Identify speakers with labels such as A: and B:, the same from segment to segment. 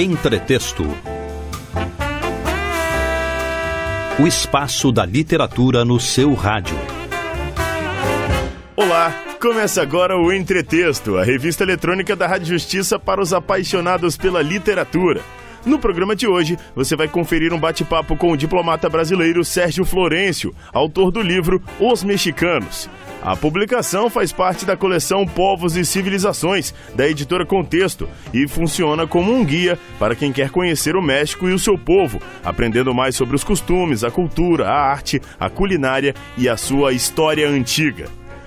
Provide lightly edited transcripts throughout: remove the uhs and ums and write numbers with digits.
A: Entretexto. O espaço da literatura no seu rádio.
B: Olá, começa agora o Entretexto, a revista eletrônica da Rádio Justiça para os apaixonados pela literatura. No programa de hoje, você vai conferir um bate-papo com o diplomata brasileiro Sérgio Florencio, autor do livro Os Mexicanos. A publicação faz parte da coleção Povos e Civilizações, da editora Contexto, e funciona como um guia para quem quer conhecer o México e o seu povo, aprendendo mais sobre os costumes, a cultura, a arte, a culinária e a sua história antiga.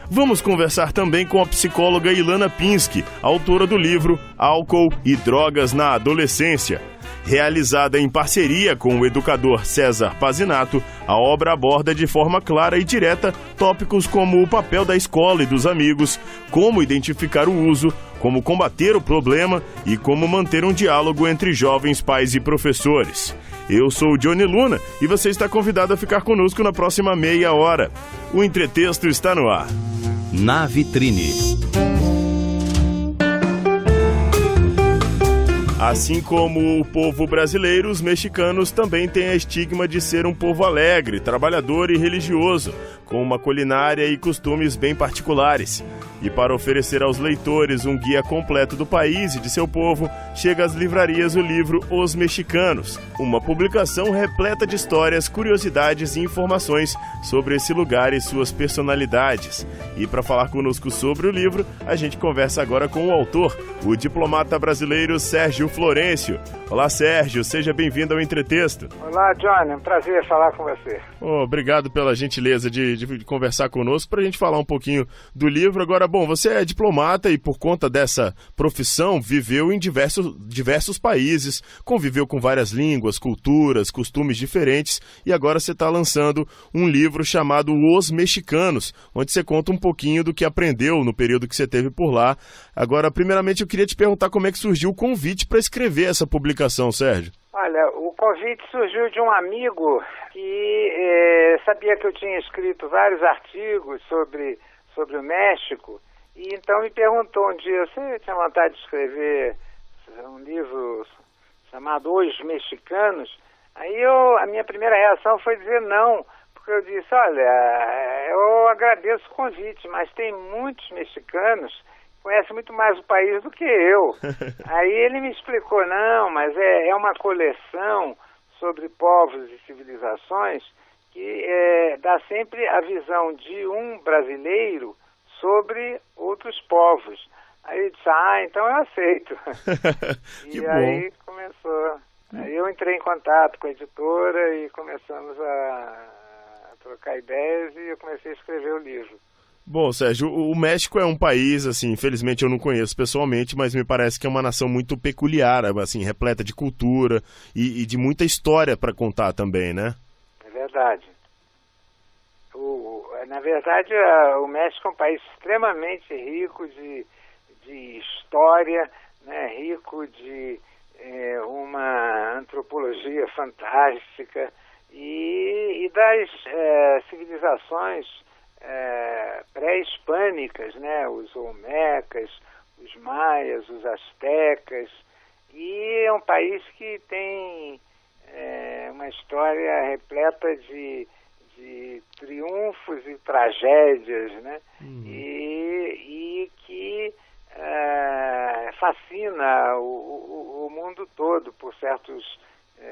B: Vamos conversar também com a psicóloga Ilana Pinsky, autora do livro Álcool e Drogas na Adolescência. Realizada em parceria com o educador César Pazinato, a obra aborda de forma clara e direta tópicos como o papel da escola e dos amigos, como identificar o uso, como combater o problema e como manter um diálogo entre jovens pais e professores. Eu sou o Johnny Luna e você está convidado a ficar conosco na próxima meia hora. O Entretexto está no ar.
A: Na Vitrine.
B: Assim como o povo brasileiro, os mexicanos também têm a estigma de ser um povo alegre, trabalhador e religioso, com uma culinária e costumes bem particulares. E para oferecer aos leitores um guia completo do país e de seu povo, chega às livrarias o livro Os Mexicanos, uma publicação repleta de histórias, curiosidades e informações sobre esse lugar e suas personalidades. E para falar conosco sobre o livro, a gente conversa agora com o autor, o diplomata brasileiro Sérgio Florencio. Olá, Sérgio, seja bem-vindo ao Entretexto.
C: Olá, Johnny, é um prazer falar com você.
B: Obrigado pela gentileza de conversar conosco para a gente falar um pouquinho do livro. Agora, bom, você é diplomata e por conta dessa profissão viveu em diversos países, conviveu com várias línguas, culturas, costumes diferentes e agora você está lançando um livro chamado Os Mexicanos, onde você conta um pouquinho do que aprendeu no período que você teve por lá. Agora, primeiramente, eu queria te perguntar como é que surgiu o convite para escrever essa publicação, Sérgio.
C: Olha, o convite surgiu de um amigo que sabia que eu tinha escrito vários artigos sobre o México, e então me perguntou um dia, você tinha vontade de escrever um livro chamado Os Mexicanos? Aí a minha primeira reação foi dizer não, porque eu disse, olha, eu agradeço o convite, mas tem muitos mexicanos que conhecem muito mais o país do que eu. Aí ele me explicou, não, mas é uma coleção sobre povos e civilizações que dá sempre a visão de um brasileiro sobre outros povos. Aí eu disse, então eu aceito. E aí começou. Aí eu entrei em contato com a editora e começamos a trocar ideias e eu comecei a escrever o livro.
B: Bom, Sérgio, o México é um país, assim, infelizmente eu não conheço pessoalmente, mas me parece que é uma nação muito peculiar, assim, repleta de cultura e de muita história para contar também, né?
C: É verdade. Na verdade, o México é um país extremamente rico de história, né? Rico de uma antropologia fantástica e das civilizações pré-hispânicas, né? Os olmecas, os maias, os astecas, e é um país que tem uma história repleta de triunfos e tragédias, né? E que fascina o mundo todo por certos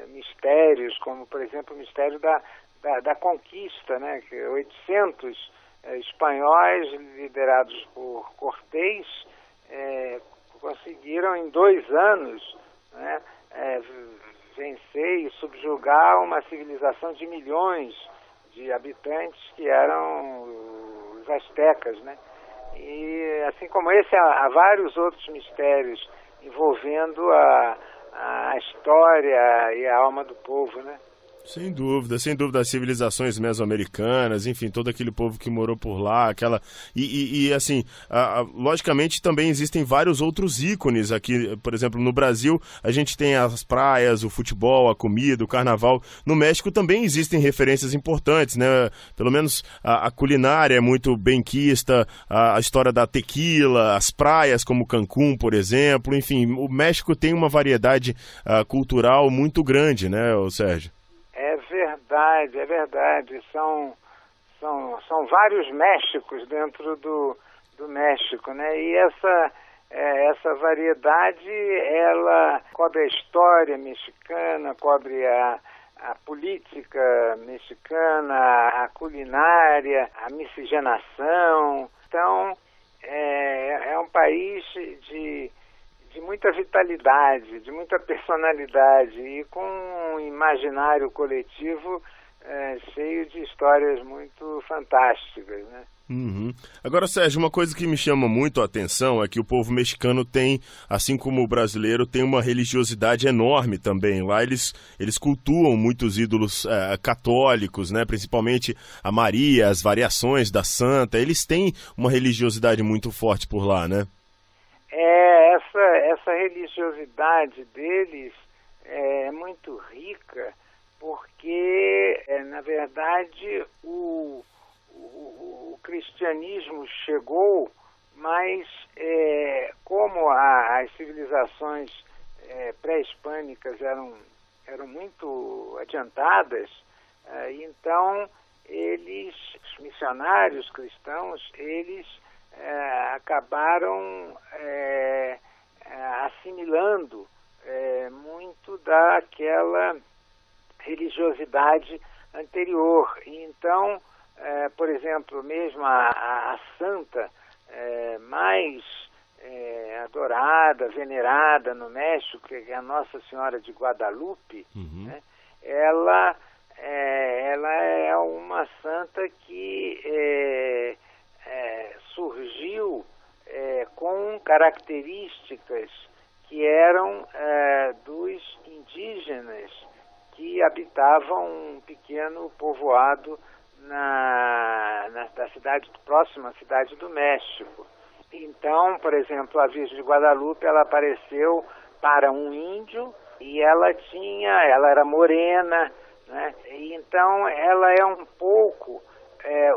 C: mistérios, como, por exemplo, o mistério da conquista, né? Que 800 espanhóis, liderados por Cortés, conseguiram em 2 anos, né, vencer e subjugar uma civilização de milhões de habitantes que eram os astecas, né? E assim como esse, há vários outros mistérios envolvendo a história e a alma do povo, né?
B: Sem dúvida, sem dúvida, as civilizações mesoamericanas, enfim, todo aquele povo que morou por lá, aquela... E assim, logicamente também existem vários outros ícones aqui, por exemplo, no Brasil a gente tem as praias, o futebol, a comida, o carnaval. No México também existem referências importantes, né? Pelo menos a culinária é muito benquista, a história da tequila, as praias como Cancún, por exemplo, enfim, o México tem uma variedade cultural muito grande, né, Sérgio?
C: É verdade. São vários Méxicos dentro do México, né? E essa variedade, ela cobre a história mexicana, cobre a política mexicana, a culinária, a miscigenação. Então, é um país de muita vitalidade, de muita personalidade e com um imaginário coletivo cheio de histórias muito fantásticas, né?
B: Uhum. Agora, Sérgio, uma coisa que me chama muito a atenção é que o povo mexicano tem, assim como o brasileiro, tem uma religiosidade enorme também. Lá eles cultuam muitos ídolos católicos, né? Principalmente a Maria, as variações da Santa. Eles têm uma religiosidade muito forte por lá, né?
C: Essa religiosidade deles é muito rica porque, na verdade, o cristianismo chegou, mas como as civilizações pré-hispânicas eram muito adiantadas, então os missionários cristãos, eles acabaram assimilando muito daquela religiosidade anterior. Então, por exemplo, mesmo a santa mais adorada, venerada no México, que é a Nossa Senhora de Guadalupe, né? Ela é uma santa que surgiu com características que eram dos indígenas que habitavam um pequeno povoado da cidade próxima à cidade do México. Então, por exemplo, a Virgem de Guadalupe, ela apareceu para um índio e ela era morena, né? E então ela é um pouco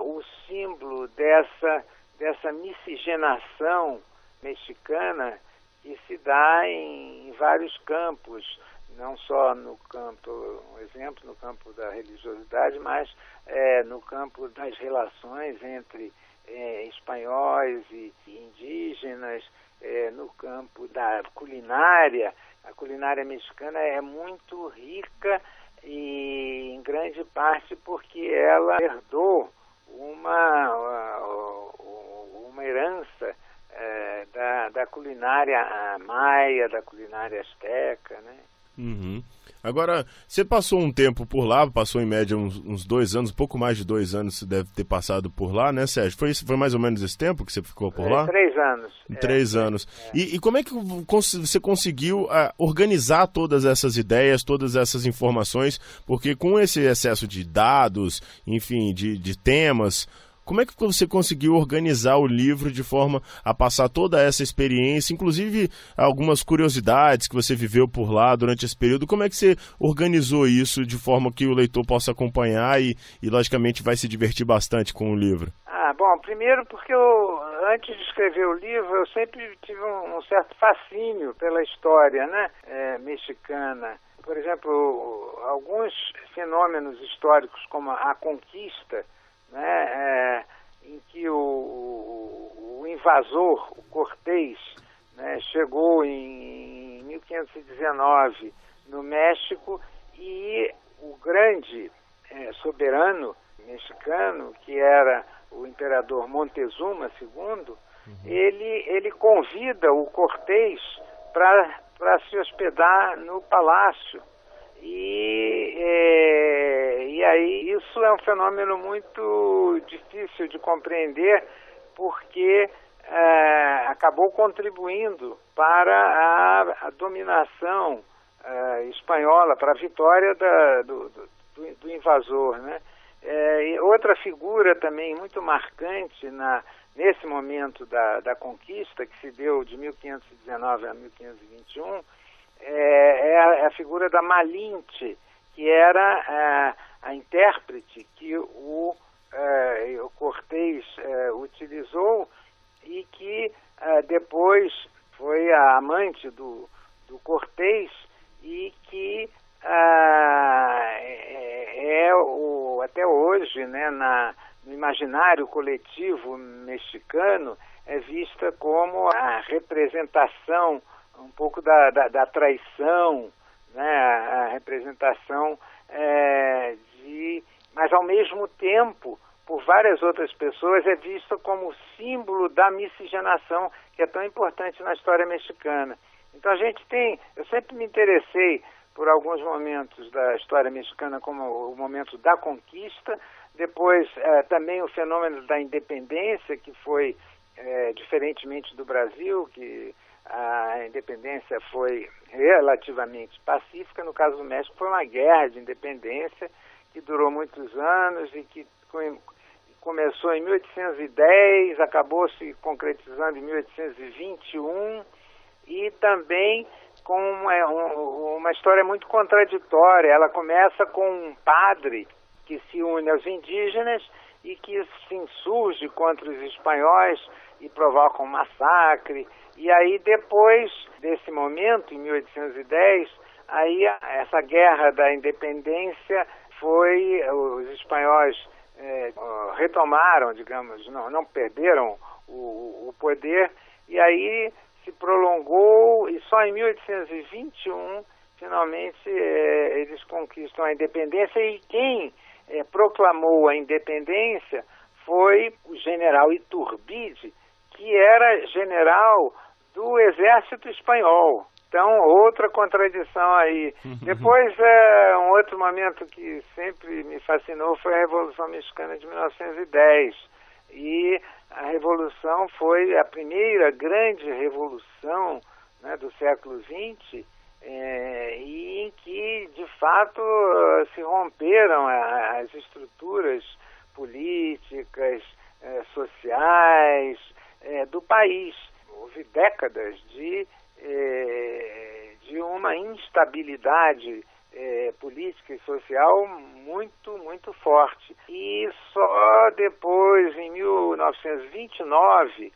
C: o símbolo dessa miscigenação mexicana que se dá em vários campos, não só no campo, um exemplo, no campo da religiosidade, mas no campo das relações entre espanhóis e indígenas, no campo da culinária. A culinária mexicana é muito rica e, em grande parte, porque ela herdou uma herança da culinária maia, da culinária asteca, né?
B: Uhum. Agora, você passou um tempo por lá, passou em média uns 2 anos, pouco mais de 2 anos você deve ter passado por lá, né, Sérgio? Foi mais ou menos esse tempo que você ficou por lá?
C: 3 anos.
B: 3 anos. E como é que você conseguiu organizar todas essas ideias, todas essas informações? Porque com esse excesso de dados, enfim, de temas... Como é que você conseguiu organizar o livro de forma a passar toda essa experiência, inclusive algumas curiosidades que você viveu por lá durante esse período? Como é que você organizou isso de forma que o leitor possa acompanhar e logicamente, vai se divertir bastante com o livro?
C: Bom, primeiro porque antes de escrever o livro, eu sempre tive um certo fascínio pela história, né, mexicana. Por exemplo, alguns fenômenos históricos como a conquista, né, em que o invasor, o Cortés, né, chegou em 1519 no México e o grande soberano mexicano, que era o imperador Montezuma II, ele convida o Cortés para se hospedar no palácio. E aí isso é um fenômeno muito difícil de compreender, porque acabou contribuindo para a dominação espanhola, para a vitória do invasor, né? E outra figura também muito marcante nesse momento da conquista, que se deu de 1519 a 1521, é a figura da Malinte, que era a intérprete que o Cortés utilizou e que depois foi a amante do Cortés e que até hoje, né, no imaginário coletivo mexicano, é vista como a representação um pouco da traição, né, a representação mas ao mesmo tempo, por várias outras pessoas, é vista como símbolo da miscigenação, que é tão importante na história mexicana. Então eu sempre me interessei por alguns momentos da história mexicana, como o momento da conquista, depois também o fenômeno da independência, que foi, diferentemente do Brasil, que a independência foi relativamente pacífica. No caso do México foi uma guerra de independência que durou muitos anos e que começou em 1810, acabou se concretizando em 1821 e também com uma história muito contraditória. Ela começa com um padre que se une aos indígenas e que se insurge contra os espanhóis e provoca um massacre. E aí, depois desse momento, em 1810, aí essa guerra da independência os espanhóis retomaram, digamos, não perderam o poder, e aí se prolongou, e só em 1821, finalmente, eles conquistam a independência, e quem proclamou a independência foi o general Iturbide, que era general do exército espanhol. Então, outra contradição aí. Depois, um outro momento que sempre me fascinou foi a Revolução Mexicana de 1910. E a Revolução foi a primeira grande revolução, né, do século XX, e em que, de fato, se romperam as estruturas políticas, sociais do país. Houve décadas de uma instabilidade política e social muito, muito forte. E só depois, em 1929,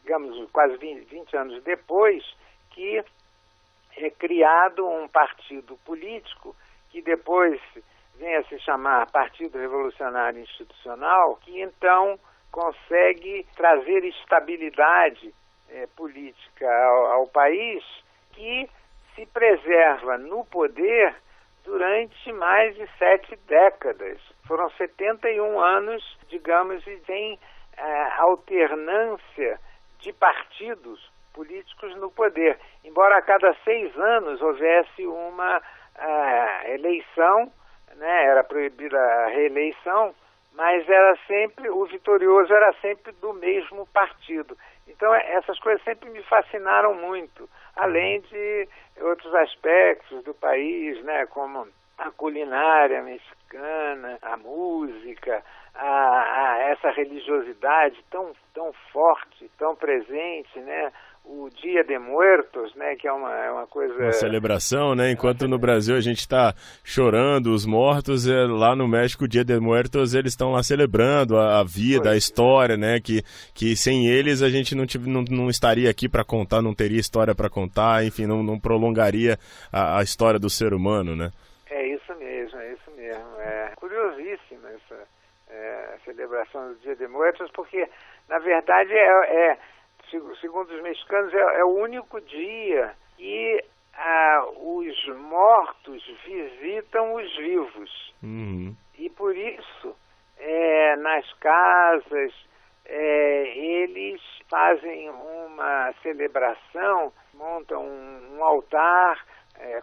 C: digamos quase 20 anos depois, que é criado um partido político que depois vem a se chamar Partido Revolucionário Institucional, que então consegue trazer estabilidade política ao país, que se preserva no poder durante mais de 7 décadas. Foram 71 anos, digamos, e tem alternância de partidos políticos no poder. Embora a cada 6 anos houvesse uma eleição, né, era proibida a reeleição, mas o vitorioso era sempre do mesmo partido. Então, essas coisas sempre me fascinaram muito, além de outros aspectos do país, né, como a culinária mexicana, a música, essa religiosidade tão forte, tão presente, né? O Dia de Muertos, né, que é uma coisa...
B: Uma celebração, né? Enquanto no Brasil a gente está chorando os mortos, lá no México, o Dia de Muertos, eles estão lá celebrando a vida, a história, né? Que sem eles a gente não estaria aqui para contar, não teria história para contar, enfim, não prolongaria a história do ser humano, né?
C: É isso mesmo. É curiosíssima essa celebração do Dia de Muertos, porque, na verdade, segundo os mexicanos, é o único dia que os mortos visitam os vivos.
B: Uhum.
C: E por isso, nas casas, eles fazem uma celebração, montam um altar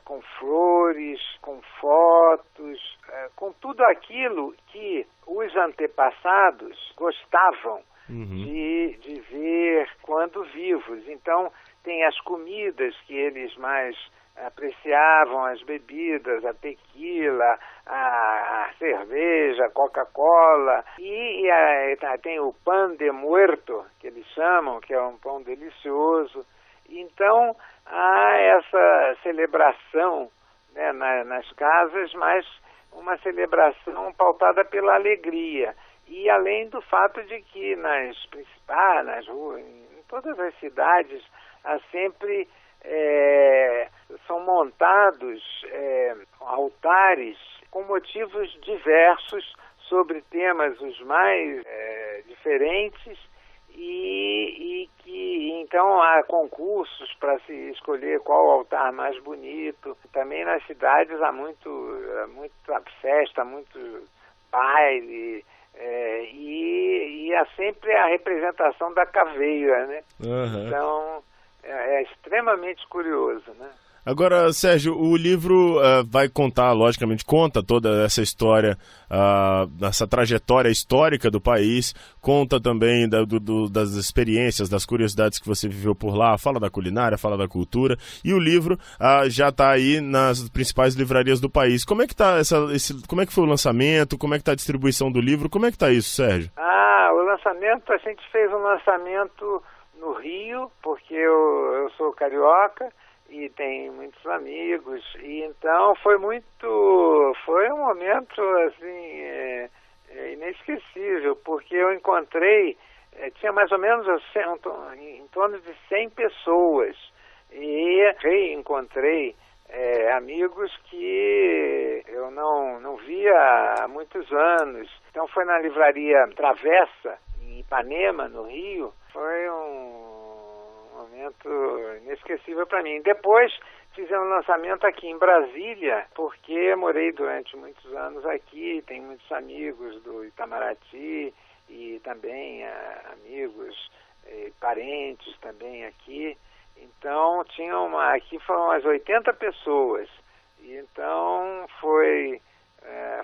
C: com flores, com fotos, com tudo aquilo que os antepassados gostavam de ver quando vivos. Então, tem as comidas que eles mais apreciavam, as bebidas, a tequila, a cerveja, a Coca-Cola, e tem o pan de muerto, que eles chamam, que é um pão delicioso. Então, há essa celebração, né, nas casas, mas uma celebração pautada pela alegria. E além do fato de que nas ruas, em todas as cidades, há sempre são montados altares com motivos diversos sobre temas os mais diferentes e que então há concursos para se escolher qual altar mais bonito. Também nas cidades há muita festa, muito baile. E há sempre a representação da caveira, né? Uhum. Então, é extremamente curioso, né?
B: Agora, Sérgio, o livro vai contar, logicamente, conta toda essa história, essa trajetória histórica do país, conta também das experiências, das curiosidades que você viveu por lá, fala da culinária, fala da cultura, e o livro já está aí nas principais livrarias do país. Como é que tá como é que foi o lançamento, como é que está a distribuição do livro, como é que está isso, Sérgio?
C: O lançamento, a gente fez um lançamento no Rio, porque eu sou carioca, e tem muitos amigos, e então foi um momento assim inesquecível, porque eu encontrei, tinha mais ou menos em torno de 100 pessoas, e reencontrei amigos que eu não via há muitos anos. Então foi na livraria Travessa, em Ipanema, no Rio. Foi um momento inesquecível para mim. Depois fizemos um lançamento aqui em Brasília, porque morei durante muitos anos aqui, tenho muitos amigos do Itamaraty e também amigos e parentes também aqui. Então aqui foram umas 80 pessoas. E então foi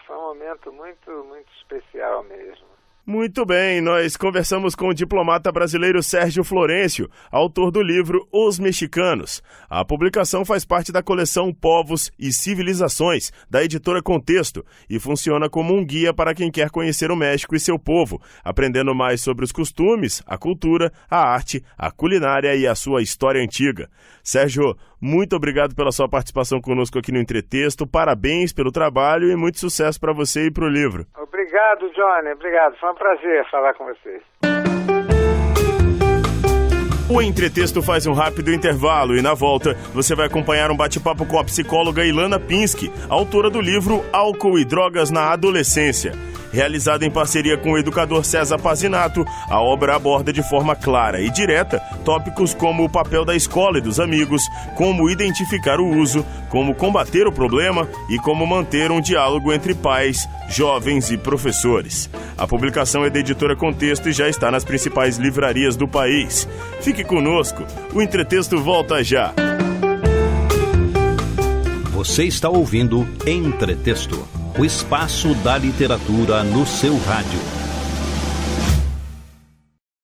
C: um momento muito, muito especial mesmo.
B: Muito bem, nós conversamos com o diplomata brasileiro Sérgio Florencio, autor do livro Os Mexicanos. A publicação faz parte da coleção Povos e Civilizações, da editora Contexto, e funciona como um guia para quem quer conhecer o México e seu povo, aprendendo mais sobre os costumes, a cultura, a arte, a culinária e a sua história antiga. Sérgio, muito obrigado pela sua participação conosco aqui no Entretexto, parabéns pelo trabalho e muito sucesso para você e para o livro.
C: Obrigado, Johnny, obrigado. Foi um prazer falar com vocês.
B: O Entretexto faz um rápido intervalo e, na volta, você vai acompanhar um bate-papo com a psicóloga Ilana Pinsky, autora do livro Álcool e Drogas na Adolescência. Realizada em parceria com o educador César Pazinato, a obra aborda de forma clara e direta tópicos como o papel da escola e dos amigos, como identificar o uso, como combater o problema e como manter um diálogo entre pais, jovens e professores. A publicação é da editora Contexto e já está nas principais livrarias do país. Fique conosco, o Entretexto volta já.
A: Você está ouvindo Entretexto, o espaço da literatura no seu rádio.